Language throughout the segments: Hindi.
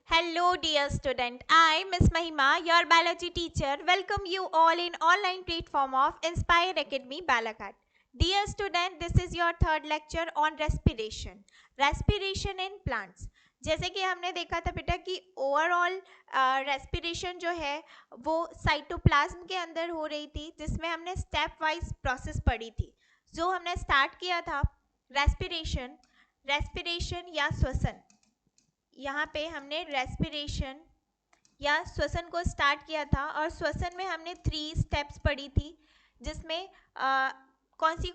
Hello, dear student. I, Miss Mahima, your biology teacher, welcome you all in online platform of Inspire Academy Balaghat. Dear student, this is your third lecture on respiration. Respiration in plants. जैसे कि हमने देखा था बेटा कि ओवरऑल रेस्पिरेशन जो है वो साइटोप्लाज्म के अंदर हो रही थी, जिसमें हमने स्टेप वाइज प्रोसेस पढ़ी थी. जो हमने स्टार्ट किया था रेस्पिरेशन या श्वसन. यहाँ पे हमने रेस्पिरेशन या श्वसन को स्टार्ट किया था और श्वसन में हमने 3 स्टेप्स पढ़ी थी, जिसमें कौन सी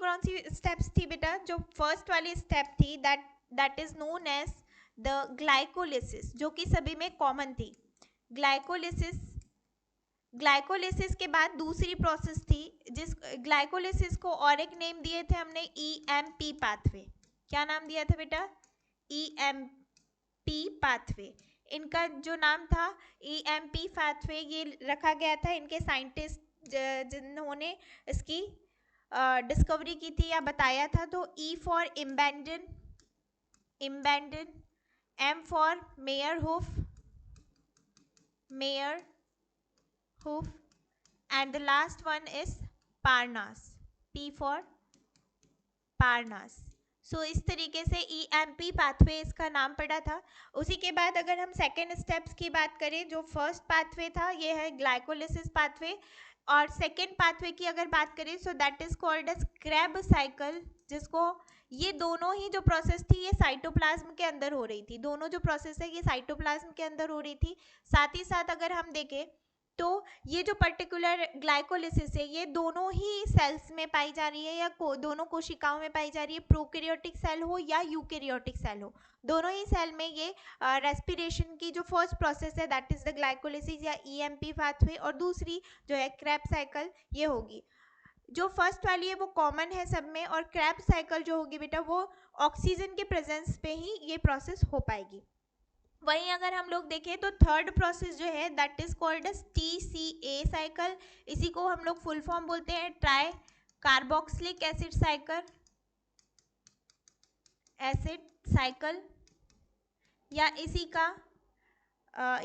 स्टेप्स थी बेटा. जो फर्स्ट वाली स्टेप थी that is known as the glycolysis, जो कि सभी में कॉमन थी. ग्लाइकोलिसिस के बाद दूसरी प्रोसेस थी, जिस ग्लाइकोलिसिस को और एक नेम दिए थे हमने EMP पाथवे. क्या नाम दिया था बेटा? EMP pathway. इनका जो नाम था EMP पाथवे, ये रखा गया था इनके साइंटिस्ट जिन्होंने इसकी डिस्कवरी की थी या बताया था. तो E for Embden, M for Meyerhof, and the last one is Parnas, P for Parnas. So इस तरीके से EMP पाथवे इसका नाम पड़ा था. उसी के बाद अगर हम सेकेंड स्टेप्स की बात करें, जो फर्स्ट पाथवे था ये है ग्लाइकोलिसिस पाथवे, और सेकेंड पाथवे की अगर बात करें so that is called as Kreb cycle, जिसको ये दोनों ही जो प्रोसेस थी ये साइटोप्लाज्म के अंदर हो रही थी. दोनों जो प्रोसेस है ये साइटोप्लाज्म के अंदर हो रही थी. साथ ही साथ अगर हम देखें तो ये जो पर्टिकुलर ग्लाइकोलिसिस है ये दोनों ही सेल्स में पाई जा रही है या दोनों कोशिकाओं में पाई जा रही है. प्रोकैरियोटिक सेल हो या यूकैरियोटिक सेल हो, दोनों ही सेल में ये रेस्पिरेशन की जो फर्स्ट प्रोसेस है दैट इज द ग्लाइकोलिसिस या EMP पाथवे, और दूसरी जो है क्रेब साइकिल ये होगी. जो फर्स्ट वाली है वो कॉमन है सब में, और क्रेब साइकिल जो होगी बेटा वो ऑक्सीजन के प्रेजेंस पे ही ये प्रोसेस हो पाएगी. वहीं अगर हम लोग देखें तो थर्ड प्रोसेस जो है that is called as TCA cycle. इसी को हम लोग फुल फॉर्म बोलते हैं ट्राई कार्बोक्सिलिक एसिड साइकिल, या इसी का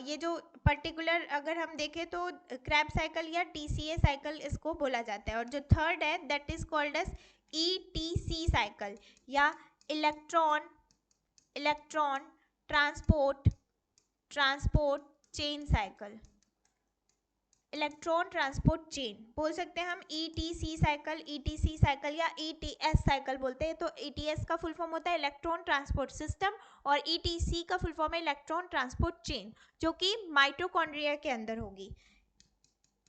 ये जो पर्टिकुलर अगर हम देखें तो क्रेब साइकिल या TCA साइकिल इसको बोला जाता है. और जो थर्ड है that is called as ETC cycle या electron transport chain cycle. Electron transport chain बोल सकते हैं हम. ETC साइकिल या ETS साइकिल बोलते हैं. तो ETS का फुल फॉर्म होता है इलेक्ट्रॉन ट्रांसपोर्ट सिस्टम, और ETC का फुल फॉर्म है इलेक्ट्रॉन ट्रांसपोर्ट चेन, जो कि माइटोकॉन्ड्रिया के अंदर होगी.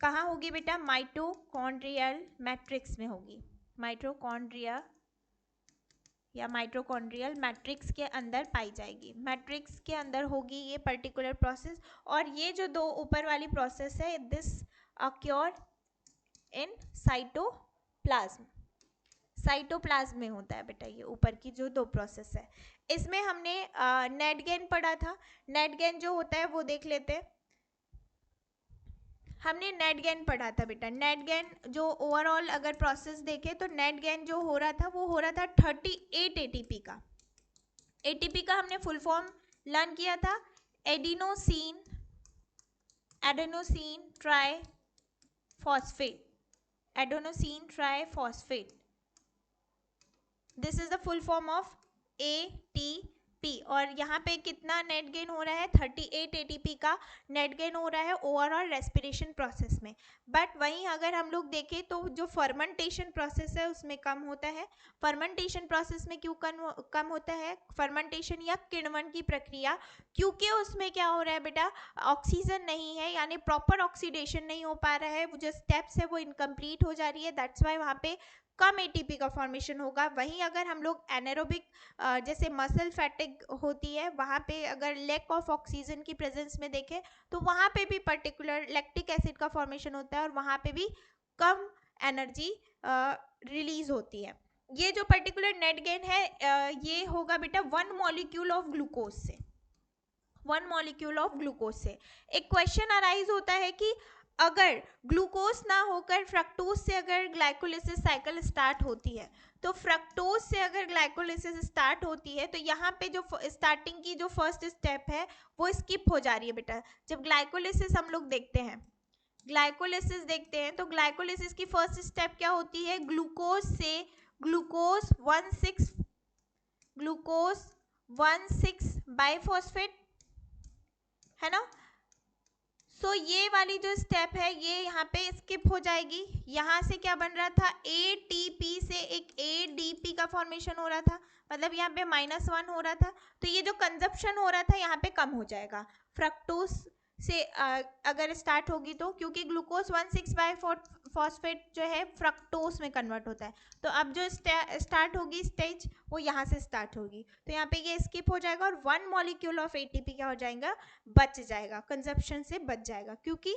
कहाँ होगी बेटा? माइटोकॉन्ड्रियल मैट्रिक्स में होगी. माइटोकॉन्ड्रिया या माइटोकॉन्ड्रियल मैट्रिक्स के अंदर पाई जाएगी. मैट्रिक्स के अंदर होगी ये पर्टिकुलर प्रोसेस. और ये जो दो ऊपर वाली प्रोसेस है दिस अक्योर इन साइटोप्लाज्म में होता है बेटा. ये ऊपर की जो दो प्रोसेस है इसमें हमने नेट गेन पढ़ा था. नेट गेन जो होता है वो देख लेते हैं. हमने नेट गेन पढ़ा था बेटा. नेट गेन जो ओवरऑल अगर प्रोसेस देखें तो नेट गेन जो हो रहा था वो हो रहा था 38 ATP का. ATP का हमने फुल फॉर्म लर्न किया था adenosine triphosphate. This is the full form of ATP. और यहाँ पे कितना नेट गेन हो रहा है? 38 ATP का नेट गेन हो रहा है ओवरऑल रेस्पिरेशन प्रोसेस में. बट वहीं अगर हम लोग देखें तो जो फर्मेंटेशन प्रोसेस है उसमें कम होता है. फर्मेंटेशन प्रोसेस में क्यों कम होता है? फर्मेंटेशन या किण्वन की प्रक्रिया, क्योंकि उसमें क्या हो रहा है बेटा? ऑक्सीजन नहीं है, यानी प्रॉपर ऑक्सीडेशन नहीं हो पा रहा है. जो स्टेप्स है वो इनकम्प्लीट हो जा रही है. दैट्स वाई वहाँ पे कम ATP का फॉर्मेशन होगा. वहीं अगर हम लोग एनारोबिक जैसे मसल फैटिग होती है वहाँ पे अगर लैक ऑफ ऑक्सीजन की प्रेजेंस में देखें तो वहाँ पे भी पर्टिकुलर लैक्टिक एसिड का फॉर्मेशन होता है और वहाँ पे भी कम एनर्जी रिलीज होती है. ये जो पर्टिकुलर नेट गेन है ये होगा बेटा 1 मॉलिक्यूल ऑफ ग्लूकोज से. एक क्वेश्चन अराइज होता है कि अगर ग्लूकोज ना होकर फ्रक्टोज से अगर ग्लाइकोलिसिस साइकिल स्टार्ट होती है, तो फ्रक्टोज से अगर ग्लाइकोलिसिस स्टार्ट होती है तो यहाँ पे जो स्टार्टिंग की जो फर्स्ट स्टेप है वो स्किप हो जा रही है बेटा। जब ग्लाइकोलिसिस हम लोग देखते हैं, तो ग्लाइकोलिसिस की फर्स्ट स्टेप क्या होती है, ग्लूकोज से ग्लूकोज 1,6 बाइफॉस्फेट, है ना। सो ये वाली जो स्टेप है ये यहाँ पे स्किप हो जाएगी। यहाँ से क्या बन रहा था, ATP से एक ADP का फॉर्मेशन हो रहा था, मतलब यहाँ पे -1 हो रहा था। तो ये जो कंजप्शन हो रहा था यहाँ पे कम हो जाएगा फ्रक्टोज से अगर स्टार्ट होगी तो, क्योंकि ग्लूकोज 1,6 बाइफॉस्फेट जो है फ्रक्टोज में कन्वर्ट होता है। तो अब जो स्टार्ट होगी स्टेज वो यहाँ से स्टार्ट होगी, तो यहाँ पे ये स्किप हो जाएगा और 1 मॉलिक्यूल ऑफ ATP क्या हो जाएगा, बच जाएगा, कंजप्शन से बच जाएगा, क्योंकि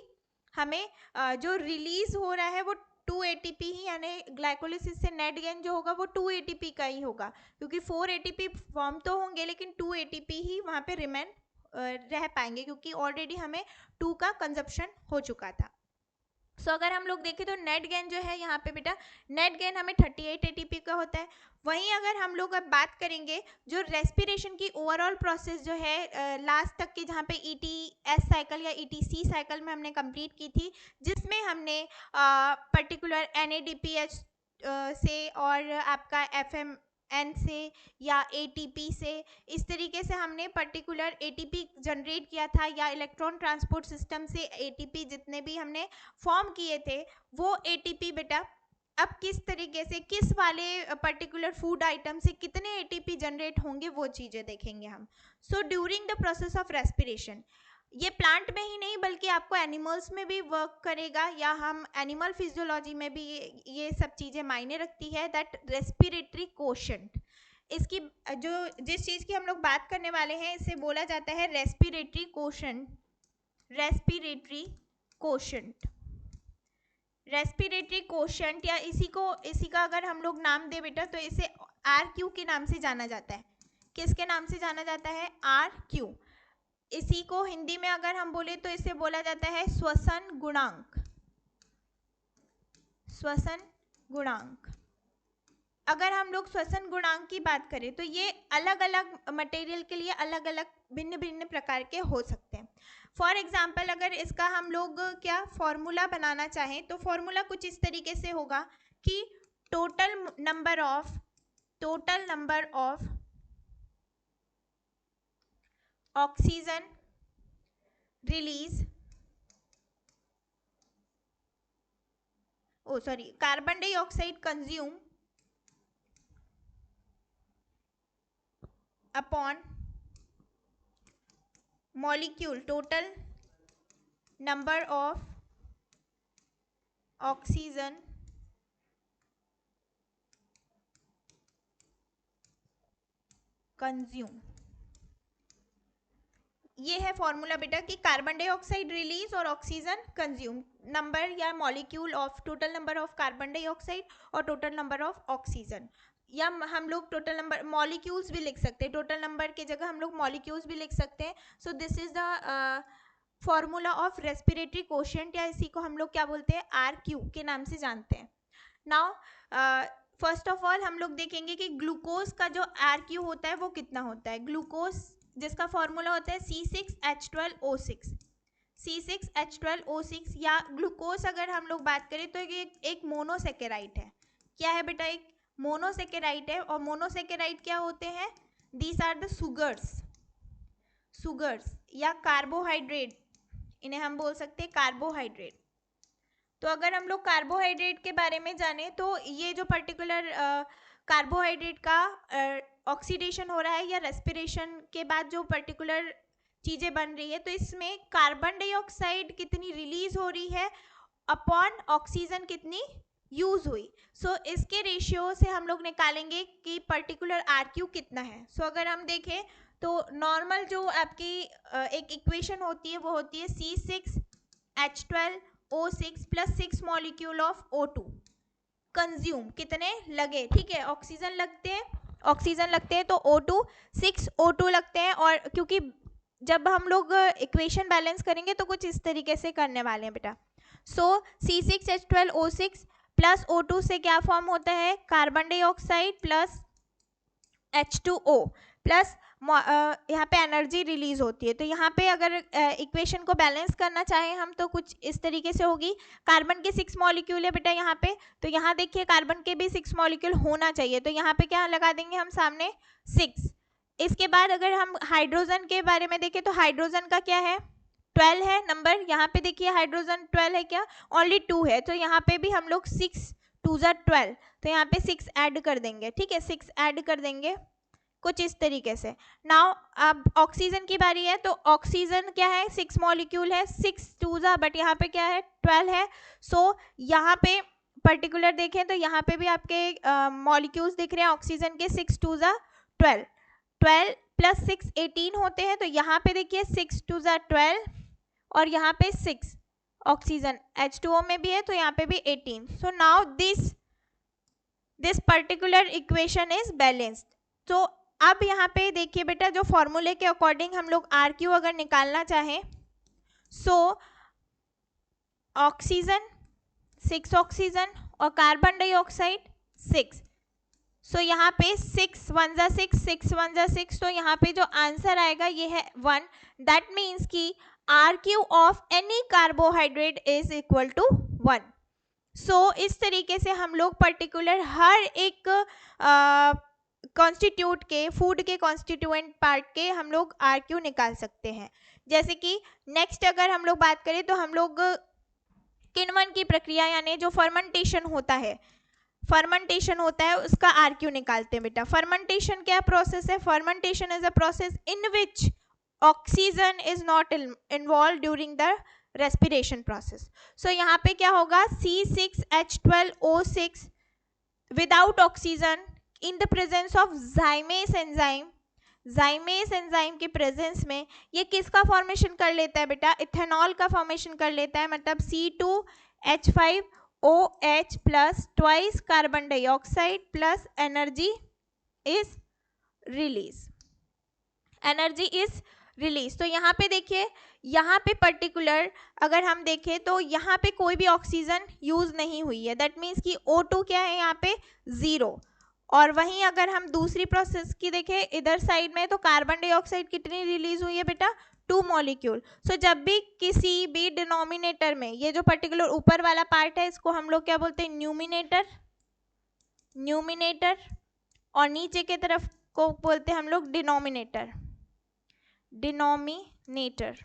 हमें जो रिलीज हो रहा है वो 2 ATP ही, यानी ग्लाइकोलिसिस से नेट गेन जो होगा वो 2 ATP का ही होगा, क्योंकि 4 ATP फॉर्म तो होंगे लेकिन 2 ATP ही वहाँ पे रिमेन रह पाएंगे, क्योंकि ऑलरेडी हमें 2 का कंजप्शन हो चुका था। सो अगर हम लोग देखें तो नेट गेन जो है यहाँ पे बेटा, नेट गेन हमें 38 ATP का होता है। वहीं अगर हम लोग अब बात करेंगे जो रेस्पिरेशन की ओवरऑल प्रोसेस जो है लास्ट तक की, जहाँ पे ETS साइकिल या ETC साइकिल में हमने कंप्लीट की थी, जिसमें हमने पर्टिकुलर NADPH से और आपका FMN से या ATP से, इस तरीके से हमने पर्टिकुलर ATP जनरेट किया था, या इलेक्ट्रॉन ट्रांसपोर्ट सिस्टम से ATP जितने भी हमने फॉर्म किए थे वो ATP बेटा अब किस तरीके से, किस वाले पर्टिकुलर फूड आइटम से कितने ATP जनरेट होंगे वो चीज़ें देखेंगे हम। So during the process of respiration, ये प्लांट में ही नहीं बल्कि आपको एनिमल्स में भी वर्क करेगा, या हम एनिमल फिजियोलॉजी में भी ये सब चीज़ें मायने रखती है, दैट रेस्पिरेटरी कोशेंट। इसकी जो जिस चीज़ की हम लोग बात करने वाले हैं इसे बोला जाता है respiratory quotient. Respiratory quotient, respiratory quotient, या इसी का अगर हम लोग नाम दे बेटा तो इसे RQ के नाम से जाना जाता है। किसके नाम से जाना जाता है, RQ। इसी को हिंदी में अगर हम बोले तो इसे बोला जाता है श्वसन गुणांक। श्वसन गुणांक, अगर हम लोग श्वसन गुणांक की बात करें तो ये अलग अलग मटेरियल के लिए अलग अलग भिन्न भिन्न प्रकार के हो सकते हैं। फॉर एग्जाम्पल अगर इसका हम लोग क्या फॉर्मूला बनाना चाहें तो फॉर्मूला कुछ इस तरीके से होगा कि total number of oxygen release, carbon dioxide consume upon molecule, total number of oxygen consume. ये है फॉर्मूला बेटा कि कार्बन डाइऑक्साइड रिलीज और ऑक्सीजन कंज्यूम, नंबर या molecule of total number of carbon dioxide और टोटल नंबर ऑफ ऑक्सीजन, या हम लोग टोटल नंबर मॉलिक्यूल्स भी लिख सकते हैं, टोटल नंबर की जगह हम लोग मॉलिक्यूल्स भी लिख सकते हैं। So this is the formula of respiratory quotient, या इसी को हम लोग क्या बोलते हैं, RQ के नाम से जानते हैं। नाउ फर्स्ट ऑफ ऑल हम लोग देखेंगे कि ग्लूकोज का जो RQ होता है वो कितना होता है। ग्लूकोज जिसका फॉर्मूला होता है C6H12O6, C6H12O6, या ग्लूकोज अगर हम लोग बात करें तो ये एक मोनोसेकेराइड है। क्या है बेटा, एक मोनोसेकेराइड है। और मोनोसेकेराइड क्या होते हैं, दीज आर द सुगर्स या कार्बोहाइड्रेट, इन्हें हम बोल सकते हैं कार्बोहाइड्रेट। तो अगर हम लोग कार्बोहाइड्रेट के बारे में जाने तो ये जो पर्टिकुलर कार्बोहाइड्रेट का ऑक्सीडेशन हो रहा है या रेस्पिरेशन के बाद जो पर्टिकुलर चीज़ें बन रही है, तो इसमें कार्बन डाइऑक्साइड कितनी रिलीज हो रही है अपॉन ऑक्सीजन कितनी यूज हुई। सो इसके रेशियो से हम लोग निकालेंगे कि पर्टिकुलर RQ कितना है। सो अगर हम देखें तो नॉर्मल जो आपकी एक इक्वेशन होती है वो होती है C6H12O6 plus 6 molecule of O2 consume, कितने लगे, ठीक है, ऑक्सीजन लगते हैं तो O2 6 O2 लगते हैं। और क्योंकि जब हम लोग इक्वेशन बैलेंस करेंगे तो कुछ इस तरीके से करने वाले हैं बेटा। सो C6H12O6 प्लस O2 से क्या फॉर्म होता है, carbon dioxide plus H2O plus यहाँ पे एनर्जी रिलीज होती है। तो यहाँ पे अगर इक्वेशन को बैलेंस करना चाहें हम तो कुछ इस तरीके से होगी। कार्बन के 6 मॉलिक्यूल है बेटा यहाँ पे, तो यहाँ देखिए कार्बन के भी 6 मॉलिक्यूल होना चाहिए, तो यहाँ पे क्या लगा देंगे हम सामने 6। इसके बाद अगर हम हाइड्रोजन के बारे में देखें तो हाइड्रोजन का क्या है, 12 है नंबर। यहाँ पे देखिए हाइड्रोजन 12 है क्या, ओनली 2 है, तो यहाँ पे भी हम लोग 6 2 12, तो यहाँ पे 6 ऐड कर देंगे, ठीक है, 6 ऐड कर देंगे कुछ इस तरीके से। नाउ अब ऑक्सीजन की बारी है, तो ऑक्सीजन क्या है, 6 मॉलिक्यूल है, 6 2 बट यहाँ पे क्या है 12 है। सो यहाँ पे पर्टिकुलर देखें तो यहाँ पे भी आपके मॉलिक्यूल्स दिख रहे हैं ऑक्सीजन के, 6 2 12, 12 प्लस 6 18 होते हैं, तो यहाँ पे देखिए 6 2 12 और यहाँ पे 6 ऑक्सीजन H2O में भी है, तो यहाँ पे भी 18। So now this particular equation is balanced. तो अब यहाँ पे देखिए बेटा, जो फॉर्मूले के अकॉर्डिंग हम लोग RQ अगर निकालना चाहें, सो ऑक्सीजन 6 ऑक्सीजन और कार्बन डाइऑक्साइड 6, सो यहाँ पे 6 1 जा 6 6 1 जा 6, तो यहाँ पे जो आंसर आएगा ये है 1। दैट मीन्स कि RQ of any carbohydrate is equal to 1। So इस तरीके से हम लोग पर्टिकुलर हर एक कॉन्स्टिट्यूट के, फूड के कॉन्स्टिट्यूएंट पार्ट के हम लोग RQ निकाल सकते हैं। जैसे कि नेक्स्ट अगर हम लोग बात करें तो हम लोग किण्वन की प्रक्रिया यानी जो फर्मेंटेशन होता है, उसका RQ निकालते हैं बेटा। फर्मेंटेशन क्या प्रोसेस है, fermentation is a process in which oxygen is not involve during the respiration process. So यहाँ पे क्या होगा, C6H12O6 without oxygen in the presence of zymase enzyme, zymase enzyme के प्रेजेंस में ये किसका फॉर्मेशन कर लेता है बेटा, इथेनॉल का फॉर्मेशन कर लेता है। मतलब C2H5OH plus twice carbon dioxide plus energy is release, तो यहाँ पे देखिए, यहाँ पे पर्टिकुलर अगर हम देखें तो यहाँ पे कोई भी ऑक्सीजन यूज नहीं हुई है, दैट मीन्स कि O2 क्या है यहाँ पे 0। और वहीं अगर हम दूसरी प्रोसेस की देखें इधर साइड में, तो कार्बन डाइऑक्साइड कितनी रिलीज हुई है बेटा, 2 मॉलिक्यूल। सो जब भी किसी भी डिनोमिनेटर में, ये जो पर्टिकुलर ऊपर वाला पार्ट है इसको हम लोग क्या बोलते हैं, न्यूमिनेटर, और नीचे के तरफ को बोलते हैं हम लोग डिनोमिनेटर।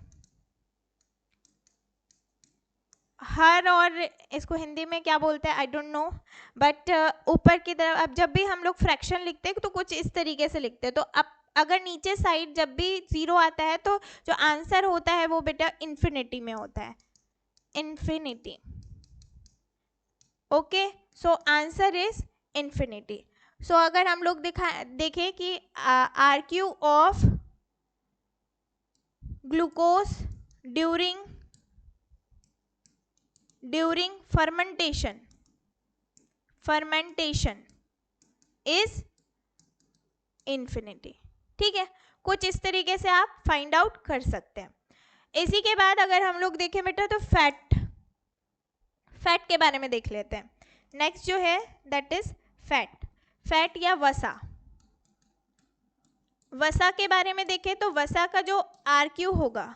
हर और इसको हिंदी में क्या बोलते हैं आई डोंट नो, बट ऊपर की तरफ अब जब भी हम लोग फ्रैक्शन लिखते हैं तो कुछ इस तरीके से लिखते हैं। तो अब अगर नीचे साइड जब भी 0 आता है तो जो आंसर होता है वो बेटा इन्फिनिटी में होता है, infinity. Okay, so answer is infinity. So अगर हम लोग देखें कि RQ of glucose during fermentation is infinity. ठीक है, कुछ इस तरीके से आप फाइंड आउट कर सकते हैं। इसी के बाद अगर हम लोग देखें बेटा तो फैट के बारे में देख लेते हैं। नेक्स्ट जो है दैट इज फैट या वसा के बारे में देखें तो वसा का जो RQ होगा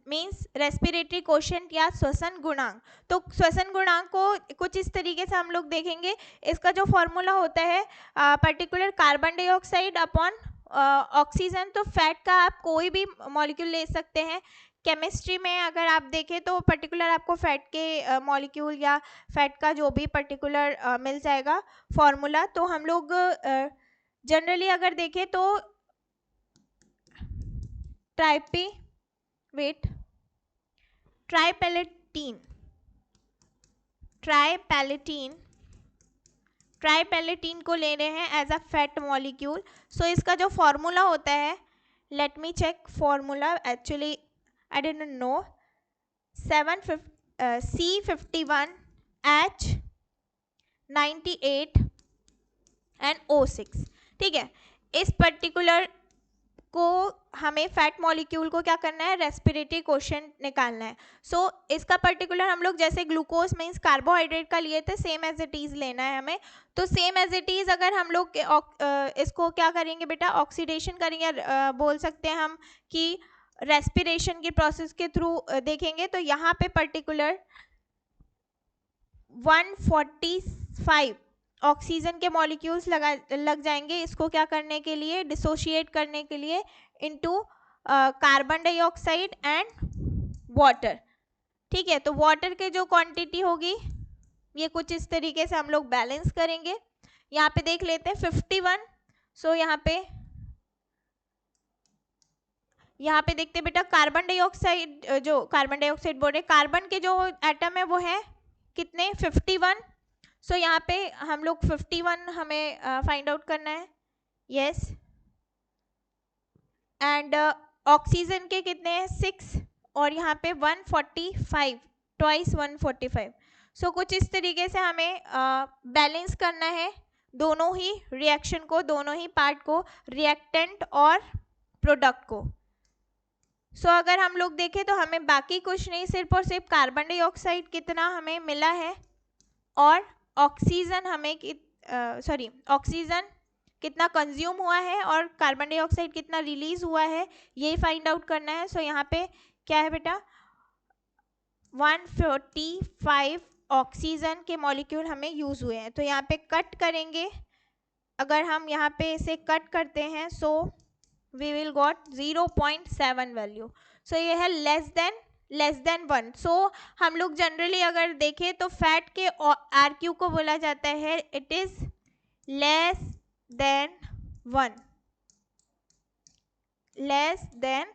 मीन्स रेस्पिरेटरी कोशेंट या श्वसन गुणांक। तो श्वसन गुणांक को कुछ इस तरीके से हम लोग देखेंगे, इसका जो फॉर्मूला होता है particular carbon dioxide upon oxygen. तो फैट का आप कोई भी मॉलिक्यूल ले सकते हैं। केमिस्ट्री में अगर आप देखें तो पर्टिकुलर आपको फैट के मॉलिक्यूल या फैट का जो भी पर्टिकुलर मिल जाएगा फॉर्मूला। तो हम लोग जनरली अगर देखें तो ट्राइपैलेटीन को ले रहे हैं as a fat molecule. So इसका जो फॉर्मूला होता है, let me check formula, actually I don't know, C51H98 and O6। ठीक है, इस पर्टिकुलर को हमें फैट मॉलिक्यूल को क्या करना है, रेस्पिरेटरी कोशेंट निकालना है. सो इसका पर्टिकुलर हम लोग जैसे ग्लूकोज मीन्स कार्बोहाइड्रेट का लिए थे, सेम एज इट इज लेना है हमें. तो सेम एज इट इज अगर हम लोग इसको क्या करेंगे बेटा, ऑक्सीडेशन करेंगे, बोल सकते हैं हम कि रेस्पिरेशन की प्रोसेस के थ्रू देखेंगे, तो यहाँ पे पर्टिकुलर 145 ऑक्सीजन के मॉलिक्यूल्स लग जाएंगे इसको क्या करने के लिए, डिसोशिएट करने के लिए into carbon dioxide and water. ठीक है, तो वाटर के जो क्वांटिटी होगी ये कुछ इस तरीके से हम लोग बैलेंस करेंगे. यहाँ पे देख लेते हैं 51. सो यहाँ पे देखते हैं बेटा, कार्बन डाइऑक्साइड, जो कार्बन डाइऑक्साइड बोल रहे, कार्बन के जो एटम है वो है कितने, 51. सो यहाँ पे हम लोग 51 हमें फाइंड आउट करना है. यस. एंड ऑक्सीजन के कितने हैं, 6, और यहाँ पे 145, ट्वाइस 145. सो कुछ इस तरीके से हमें बैलेंस करना है दोनों ही रिएक्शन को, दोनों ही पार्ट को, रिएक्टेंट और प्रोडक्ट को. सो अगर हम लोग देखें तो हमें बाकी कुछ नहीं, सिर्फ और सिर्फ कार्बन डाइऑक्साइड कितना हमें मिला है और ऑक्सीजन हमें ऑक्सीजन कितना कंज्यूम हुआ है और कार्बन डाइऑक्साइड कितना रिलीज हुआ है, ये फाइंड आउट करना है. सो यहाँ पे क्या है बेटा, 145 ऑक्सीजन के मॉलिक्यूल हमें यूज हुए हैं. तो यहाँ पे कट करेंगे, अगर हम यहाँ पे इसे कट करते हैं so we will got 0.7 value. So ये है लेस देन 1. सो हम लोग जनरली अगर देखें तो फैट के RQ को बोला जाता है it is less than 1, less than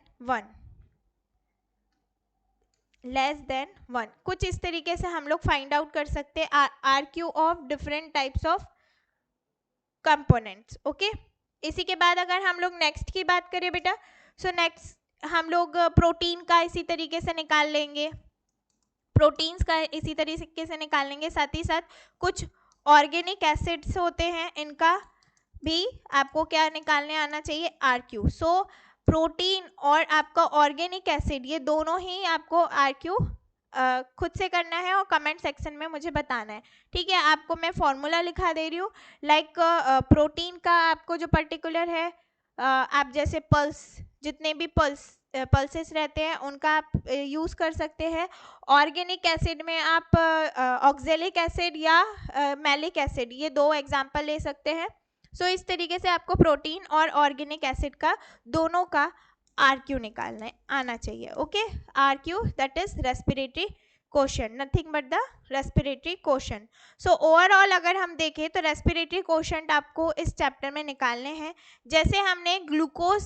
1. कुछ इस तरीके से हम लोग फाइंड आउट कर सकते हैं RQ of different types of components. Okay, इसी के बाद अगर हम लोग नेक्स्ट की बात करें बेटा, सो नेक्स्ट हम लोग प्रोटीन का इसी तरीके से निकाल लेंगे, प्रोटीन्स का इसी तरीके से निकाल लेंगे. साथ ही साथ कुछ ऑर्गेनिक एसिड्स होते हैं, इनका भी आपको क्या निकालने आना चाहिए, RQ. सो प्रोटीन और आपका ऑर्गेनिक एसिड ये दोनों ही आपको RQ खुद से करना है और कमेंट सेक्शन में मुझे बताना है. ठीक है, आपको मैं फॉर्मूला लिखा दे रही हूँ. लाइक प्रोटीन का आपको जो पर्टिकुलर है, आप जैसे पल्स, जितने भी पल्सेस रहते हैं उनका आप यूज़ कर सकते हैं. ऑर्गेनिक एसिड में आप ऑक्जेलिक एसिड या मैलिक एसिड, ये 2 एग्जाम्पल ले सकते हैं. सो इस तरीके से आपको प्रोटीन और ऑर्गेनिक एसिड का दोनों का RQ निकालना आना चाहिए. Okay, RQ that is respiratory quotient, nothing but the respiratory quotient. So overall अगर हम देखें तो रेस्पिरेटरी क्वोशंट आपको इस चैप्टर में निकालने हैं. जैसे हमने ग्लूकोज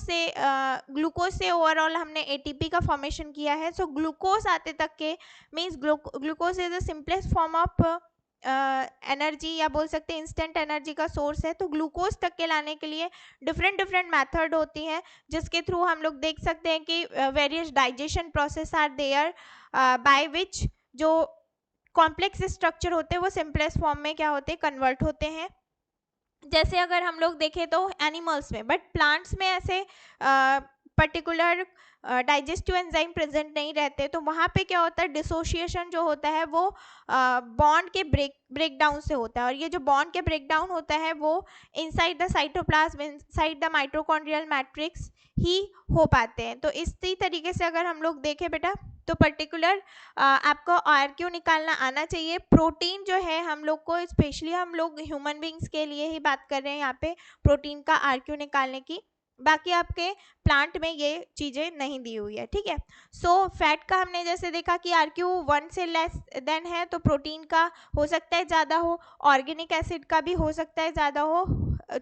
से ओवरऑल हमने ATP का फॉर्मेशन किया है. सो ग्लूकोज आते तक के means glucose is the simplest form of energy, या बोल सकते हैं इंस्टेंट एनर्जी का सोर्स है. तो ग्लूकोज तक के लाने के लिए डिफरेंट मेथड होती हैं, जिसके थ्रू हम लोग देख सकते हैं कि various digestion process are there by which जो कॉम्प्लेक्स स्ट्रक्चर होते हैं वो सिंपलेस्ट फॉर्म में क्या होते हैं, कन्वर्ट होते हैं. जैसे अगर हम लोग देखें तो एनिमल्स में, बट प्लांट्स में ऐसे पर्टिकुलर डाइजेस्टिव एंजाइम प्रेजेंट नहीं रहते. तो वहाँ पे क्या होता है, डिसोशिएशन जो होता है वो बॉन्ड के ब्रेकडाउन से होता है. और ये जो बॉन्ड के ब्रेकडाउन होता है वो inside the cytoplasm, inside the mitochondrial matrix ही हो पाते हैं. तो इसी तरीके से अगर हम लोग देखें बेटा तो पर्टिकुलर आपको RQ निकालना आना चाहिए. प्रोटीन जो है हम लोग को, स्पेशली हम लोग ह्यूमन बींग्स के लिए ही बात कर रहे हैं यहाँ पे प्रोटीन का RQ निकालने की, बाकी आपके प्लांट में ये चीज़ें नहीं दी हुई है. ठीक है, सो फैट का हमने जैसे देखा कि RQ 1 से लेस देन है, तो प्रोटीन का हो सकता है ज़्यादा हो, ऑर्गेनिक एसिड का भी हो सकता है ज़्यादा हो.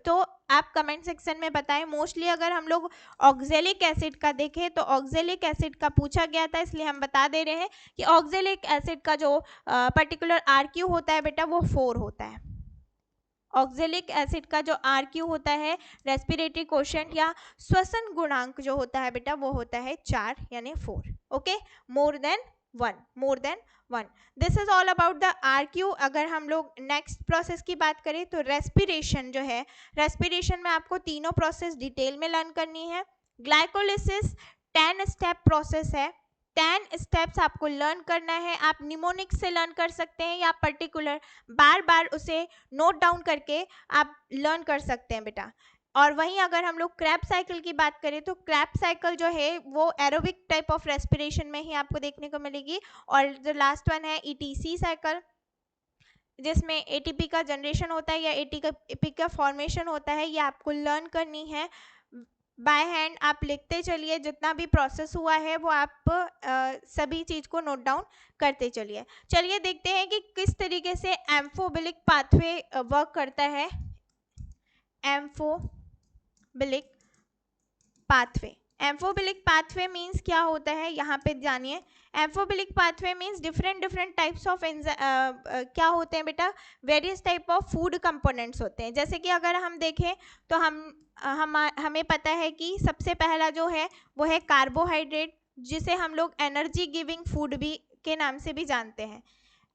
तो आप कमेंट सेक्शन में बताएं. मोस्टली अगर हम लोग ऑक्जेलिक एसिड का देखें तो ऑक्जेलिक एसिड का पूछा गया था, इसलिए हम बता दे रहे हैं कि ऑक्जेलिक एसिड का जो पर्टिकुलर RQ होता है बेटा वो 4 होता है. ऑक्जेलिक एसिड का जो RQ होता है, रेस्पिरेटरी क्वोशंट या श्वसन गुणांक जो होता है बेटा वो होता है 4 यानी 4. Okay, more than 1. This is all about the RQ. अगर हम लोग नेक्स्ट प्रोसेस की बात करें तो रेस्पिरेशन जो है, रेस्पिरेशन में आपको तीनों प्रोसेस डिटेल में लर्न करनी है. ग्लाइकोलिसिस 10 स्टेप प्रोसेस है, 10 स्टेप्स आपको लर्न करना है। आप निमोनिक से लर्न कर सकते हैं या पर्टिकुलर बार बार उसे नोट डाउन करके आप लर्न कर सकते हैं बेटा। और वहीं अगर हम लोग क्रैप साइकिल की बात करें तो क्रैप साइकिल जो है वो एरोबिक टाइप ऑफ रेस्पिरेशन में ही आपको देखने को मिलेगी। और जो लास्ट वन है ईटीसी साइकिल, जिसमें एटीपी का जनरेशन होता है या एटीपी का फॉर्मेशन होता है, ये आपको लर्न करनी है बाय हैंड। आप लिखते चलिए, जितना भी प्रोसेस हुआ है वो आप सभी चीज़ को नोट डाउन करते चलिए। चलिए देखते हैं कि किस तरीके से एम्फोबिलिक पाथवे वर्क करता है। Amphibolic pathway, amphibolic pathway means क्या होता है यहाँ पे जानिए। Amphibolic pathway means different types of क्या होते हैं बेटा, various type of food components होते हैं। जैसे कि अगर हम देखें तो हमें पता है कि सबसे पहला जो है वो है कार्बोहाइड्रेट, जिसे हम लोग एनर्जी गिविंग फूड भी के नाम से भी जानते हैं,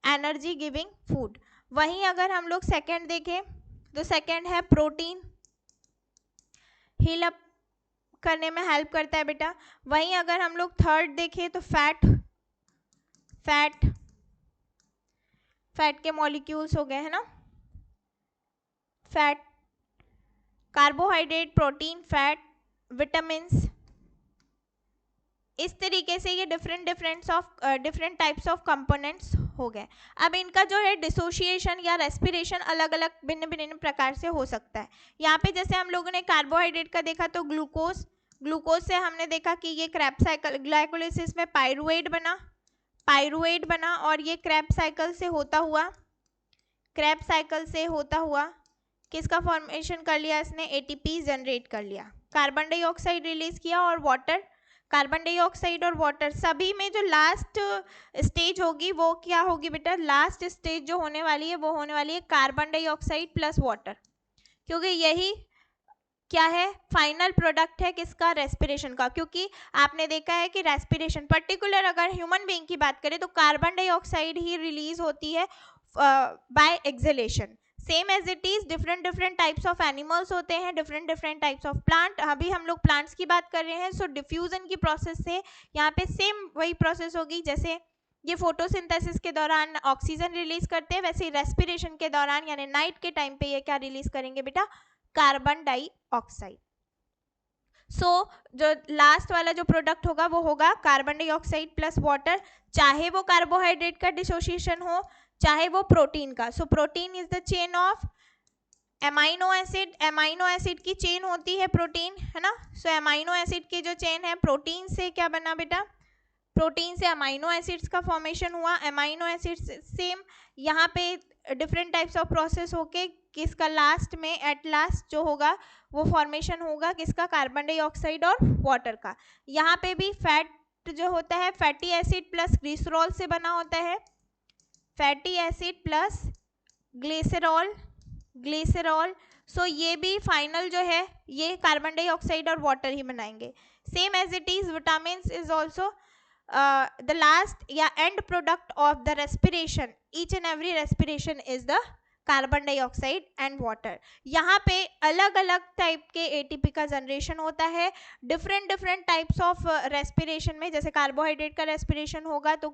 एनर्जी गिविंग फूड। वहीं अगर हम लोग सेकेंड देखें तो सेकेंड है प्रोटीन, हील अप करने में हेल्प करता है बेटा। वहीं अगर हम लोग थर्ड देखें तो फैट के मॉलिक्यूल्स हो गए हैं ना, fat, carbohydrate, protein, fat, vitamins, इस तरीके से ये डिफरेंट टाइप्स ऑफ कंपोनेंट्स हो गए। अब इनका जो है डिसोसिएशन या रेस्पिरेशन अलग अलग भिन्न प्रकार से हो सकता है। यहाँ पे जैसे हम लोगों ने कार्बोहाइड्रेट का देखा तो ग्लूकोज से हमने देखा कि ये क्रैप साइकिल, ग्लाइकोलिसिस में पाइरुवेट बना और ये क्रैप साइकिल से होता हुआ किसका फॉर्मेशन कर लिया, इसने एटीपी जनरेट कर लिया, कार्बन डाइऑक्साइड रिलीज किया और वाटर, कार्बन डाइऑक्साइड और वाटर, सभी में जो लास्ट स्टेज होगी वो क्या होगी बेटा, लास्ट स्टेज जो होने वाली है वो होने वाली है कार्बन डाइऑक्साइड प्लस वाटर, क्योंकि यही क्या है, फाइनल प्रोडक्ट है किसका, रेस्पिरेशन का। क्योंकि आपने देखा है कि रेस्पिरेशन पर्टिकुलर अगर ह्यूमन बीइंग की बात करें तो कार्बन डाइऑक्साइड ही रिलीज होती है by exhalation. Same as it is different types of animals होते हैं, डिफरेंट टाइप्स ऑफ प्लांट। अभी हम लोग प्लांट्स की बात कर रहे हैं, सो डिफ्यूजन की प्रोसेस से यहाँ पे सेम वही प्रोसेस होगी। जैसे ये फोटोसिंथेसिस के दौरान ऑक्सीजन रिलीज करते हैं, वैसे रेस्पिरेशन के दौरान यानी नाइट के टाइम पे ये क्या रिलीज करेंगे बेटा, कार्बन डाइऑक्साइड। सो जो लास्ट वाला जो प्रोडक्ट होगा वो होगा कार्बन डाइऑक्साइड प्लस वाटर, चाहे वो कार्बोहाइड्रेट का डिसोसिएशन हो चाहे वो प्रोटीन का। So protein is the chain of amino acid की चेन होती है प्रोटीन, है ना। सो एमाइनो एसिड की जो चेन है प्रोटीन से क्या बना बेटा, प्रोटीन से अमाइनो एसिड्स का फॉर्मेशन हुआ। अमाइनो एसिड्स सेम यहाँ पे डिफरेंट टाइप्स ऑफ प्रोसेस होके किसका लास्ट में एट लास्ट जो होगा वो फॉर्मेशन होगा किसका, कार्बन डाइऑक्साइड और वाटर का। यहाँ पे भी फैट जो होता है फैटी एसिड प्लस ग्लिसरॉल से बना होता है, fatty acid plus glycerol. So ये भी फाइनल जो है ये कार्बन डाइऑक्साइड और वाटर ही बनाएंगे। Same as it is vitamin is also the last या end product of the respiration, each and every respiration is the carbon dioxide and water. यहाँ पे अलग अलग टाइप के एटीपी का जनरेशन होता है डिफरेंट टाइप्स ऑफ रेस्पिरेशन में। जैसे कार्बोहाइड्रेट का रेस्पिरेशन होगा तो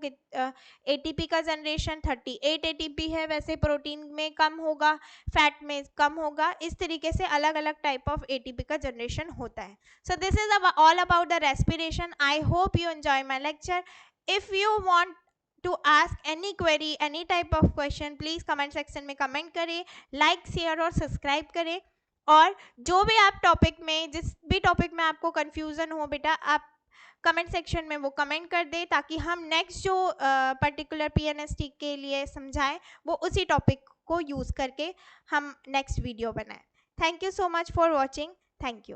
एटीपी का जनरेशन 38 एटीपी है, वैसे प्रोटीन में कम होगा, फैट में कम होगा। इस तरीके से अलग अलग टाइप ऑफ एटीपी का जनरेशन होता है। So this is all about the respiration. I hope you enjoy my lecture. If you want to ask any query, any type of question, please comment section में comment करें, like शेयर और सब्सक्राइब करें। और जो भी आप टॉपिक में, जिस भी टॉपिक में आपको कंफ्यूजन हो बेटा, आप कमेंट सेक्शन में वो कमेंट कर दें ताकि हम नेक्स्ट जो पर्टिकुलर PNST के लिए समझाएं वो उसी टॉपिक को यूज़ करके हम नेक्स्ट वीडियो बनाएं। Thank you so much for watching. Thank you.